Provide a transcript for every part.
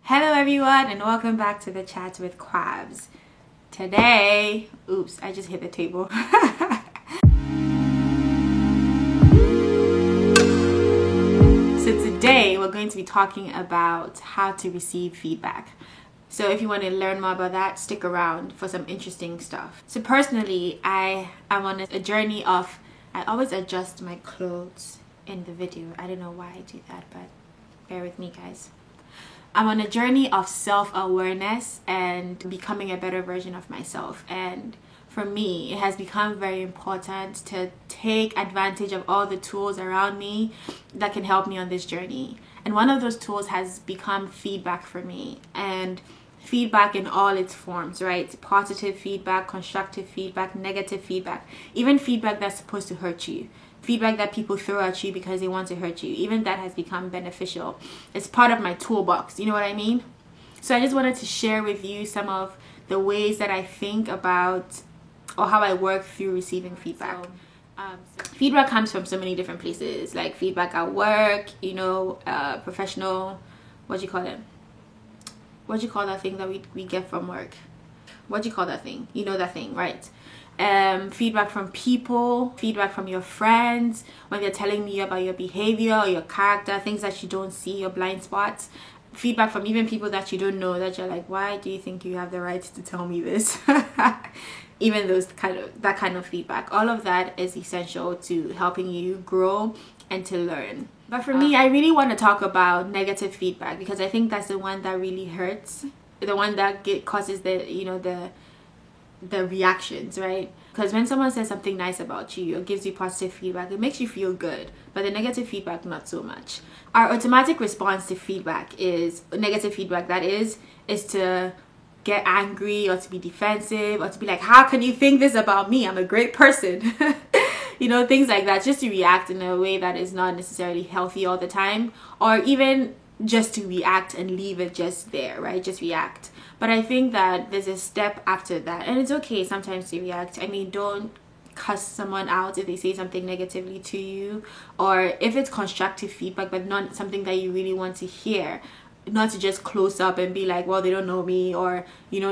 Hello everyone and welcome back to the Chat with Quabs. Today, oops, I just hit the table. So today we're going to be talking about how to receive feedback. So if you want to learn more about that, stick around for some interesting stuff. So personally, I am on a journey of, I always adjust my clothes in the video. I don't know why I do that, but bear with me guys. I'm on a journey of self-awareness and becoming a better version of myself. And for me, it has become very important to take advantage of all the tools around me that can help me on this journey. And one of those tools has become feedback for me. And feedback in all its forms, right? Positive feedback, constructive feedback, negative feedback, even feedback that's supposed to hurt you. Feedback that people throw at you because they want to hurt you. Even that has become beneficial. It's part of my toolbox. You know what I mean? So I just wanted to share with you some of the ways that I think about or how I work through receiving feedback. Feedback comes from so many different places, like feedback at work, professional, what do you call it? What do you call that thing that we get from work? What do you call that thing? You know that thing, right? Feedback from people, feedback from your friends when they're telling you about your behavior, your character, things that you don't see, your blind spots. Feedback from even people that you don't know, that you're like, why do you think you have the right to tell me this? Even that kind of feedback. All of that is essential to helping you grow and to learn. But for me, I really want to talk about negative feedback because I think that's the one that really hurts. The one that causes the reactions, right? Because when someone says something nice about you or gives you positive feedback, it makes you feel good, but the negative feedback, not so much. Our automatic response to feedback is negative feedback, that is to get angry or to be defensive or to be like, how can you think this about me? I'm a great person. Things like that, just to react in a way that is not necessarily healthy all the time, or even just to react and leave it just there, right? Just react. But I think that there's a step after that, and it's okay sometimes to react. I mean, don't cuss someone out if they say something negatively to you, or if it's constructive feedback but not something that you really want to hear. Not to just close up and be like, well, they don't know me, or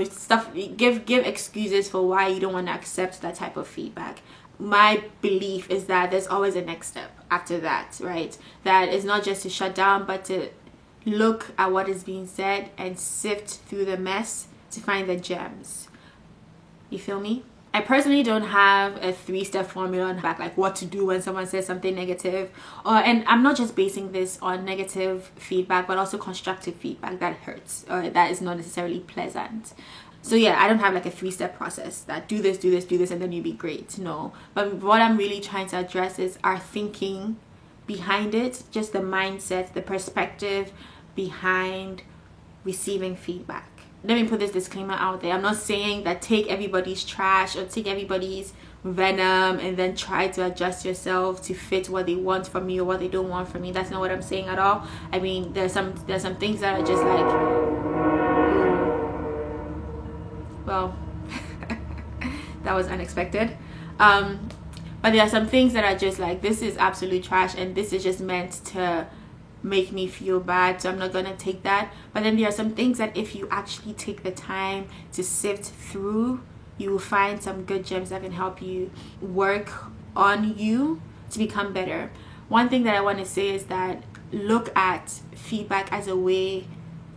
stuff. Give excuses for why you don't want to accept that type of feedback. My belief is that there's always a next step after that, right? That is not just to shut down, but to look at what is being said and sift through the mess to find the gems. You feel me? I personally don't have a 3-step formula on like what to do when someone says something negative, and I'm not just basing this on negative feedback, but also constructive feedback that hurts or that is not necessarily pleasant. So yeah, I don't have like a 3-step process that do this, and then you'll be great. No, but what I'm really trying to address is our thinking behind it, just the mindset, the perspective behind receiving feedback. Let me put this disclaimer out there. I'm not saying that take everybody's trash or take everybody's venom and then try to adjust yourself to fit what they want from you or what they don't want from you. That's not what I'm saying at all. I mean, there's some things that are just like, well, that was unexpected. But there are some things that are just like, this is absolute trash and this is just meant to make me feel bad, so I'm not gonna take that. But then there are some things that if you actually take the time to sift through, you will find some good gems that can help you work on you to become better. One thing that I want to say is that look at feedback as a way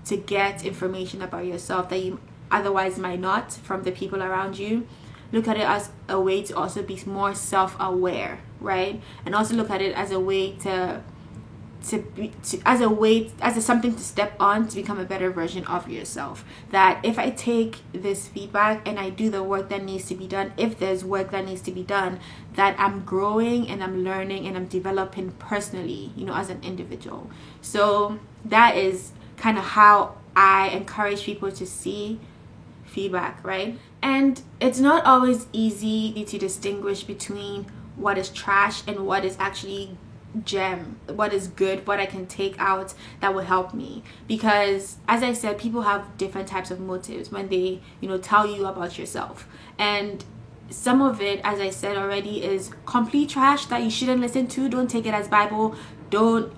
to get information about yourself that you otherwise might not from the people around you. Look at it as a way to also be more self-aware, right? And also look at it as a way as something to step on to become a better version of yourself. That if I take this feedback and I do the work that needs to be done, if there's work that needs to be done, that I'm growing and I'm learning and I'm developing personally, as an individual. So that is kind of how I encourage people to see feedback, right? And it's not always easy to distinguish between what is trash and what is actually gem, what is good, what I can take out that will help me. Because as I said, people have different types of motives when they tell you about yourself, and some of it, as I said already, is complete trash that you shouldn't listen to. Don't take it as Bible. Don't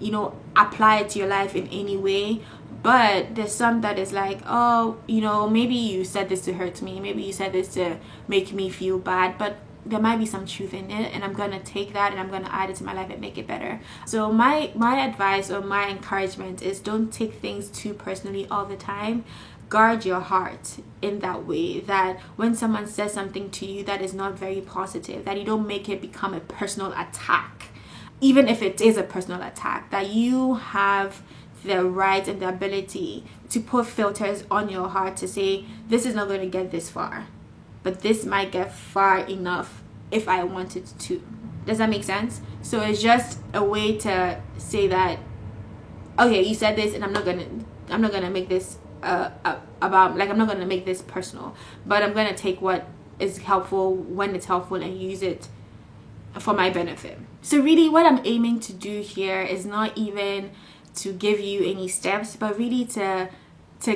apply it to your life in any way. But there's some that is like, oh, you know, maybe you said this to hurt me, maybe you said this to make me feel bad, but there might be some truth in it, and I'm gonna take that and I'm gonna add it to my life and make it better. So my advice or my encouragement is, don't take things too personally all the time. Guard your heart in that way, that when someone says something to you that is not very positive, that you don't make it become a personal attack. Even if it is a personal attack, that you have the right and the ability to put filters on your heart to say, this is not going to get this far, but this might get far enough if I wanted to. Does that make sense? So it's just a way to say that, okay, you said this, and I'm not gonna make this about, like, I'm not gonna make this personal, but I'm gonna take what is helpful when it's helpful and use it for my benefit. So really what I'm aiming to do here is not even to give you any steps, but really to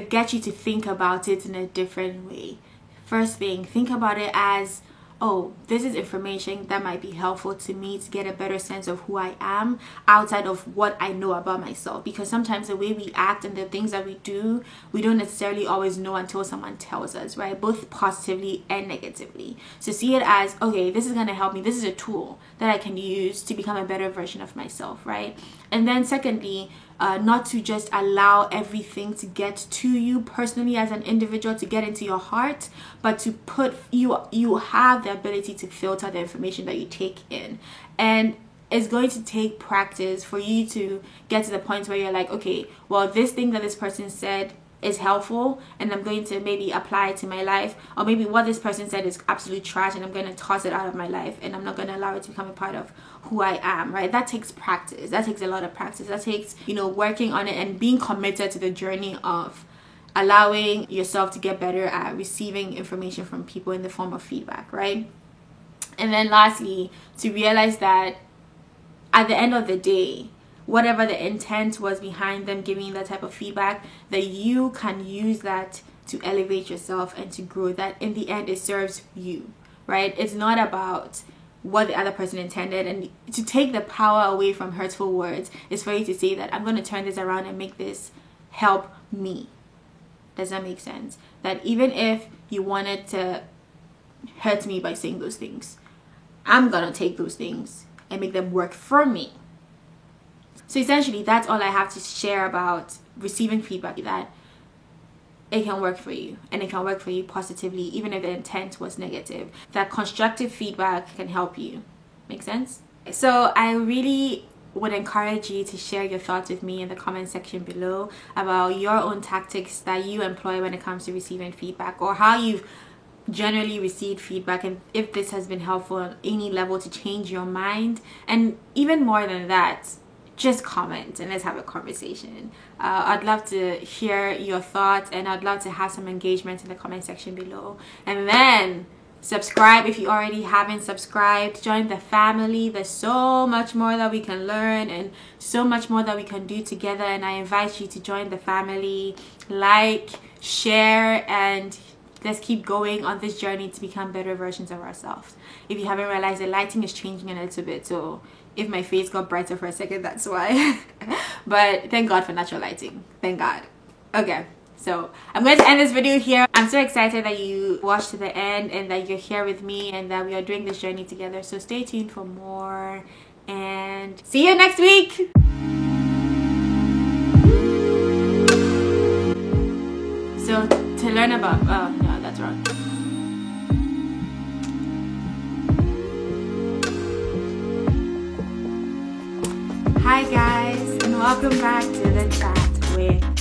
get you to think about it in a different way. First thing, think about it as, oh, this is information that might be helpful to me to get a better sense of who I am outside of what I know about myself. Because sometimes the way we act and the things that we do, we don't necessarily always know until someone tells us, right? Both positively and negatively. So see it as, okay, this is going to help me. This is a tool that I can use to become a better version of myself, right? And then secondly, not to just allow everything to get to you personally as an individual, to get into your heart, but to put you have the ability to filter the information that you take in. And it's going to take practice for you to get to the point where you're like, okay, well, this thing that this person said is helpful and I'm going to maybe apply it to my life, or maybe what this person said is absolute trash and I'm going to toss it out of my life and I'm not going to allow it to become a part of who I am, right? That takes practice. That takes a lot of practice. That takes, you know, working on it and being committed to the journey of allowing yourself to get better at receiving information from people in the form of feedback, right? And then lastly, to realize that at the end of the day, whatever the intent was behind them giving you that type of feedback, that you can use that to elevate yourself and to grow, that in the end it serves you, right? It's not about what the other person intended. And to take the power away from hurtful words is for you to say that I'm going to turn this around and make this help me. Does that make sense? That even if you wanted to hurt me by saying those things, I'm going to take those things and make them work for me. So essentially, that's all I have to share about receiving feedback, that it can work for you and it can work for you positively, even if the intent was negative. That constructive feedback can help you. Make sense? So I really would encourage you to share your thoughts with me in the comment section below about your own tactics that you employ when it comes to receiving feedback, or how you've generally received feedback, and if this has been helpful on any level to change your mind. And even more than that, just comment and let's have a conversation. I'd love to hear your thoughts, and I'd love to have some engagement in the comment section below. And then subscribe if you already haven't subscribed. Join the family. There's so much more that we can learn and so much more that we can do together, and I invite you to join the family. Like, share, and let's keep going on this journey to become better versions of ourselves. If you haven't realized, the lighting is changing a little bit, so if my face got brighter for a second, that's why. But thank God for natural lighting. Thank God. Okay, so I'm going to end this video here. I'm so excited that you watched to the end and that you're here with me and that we are doing this journey together. So stay tuned for more, and see you next week. So to learn about, oh no, that's wrong. Hi guys, and welcome back to the chat with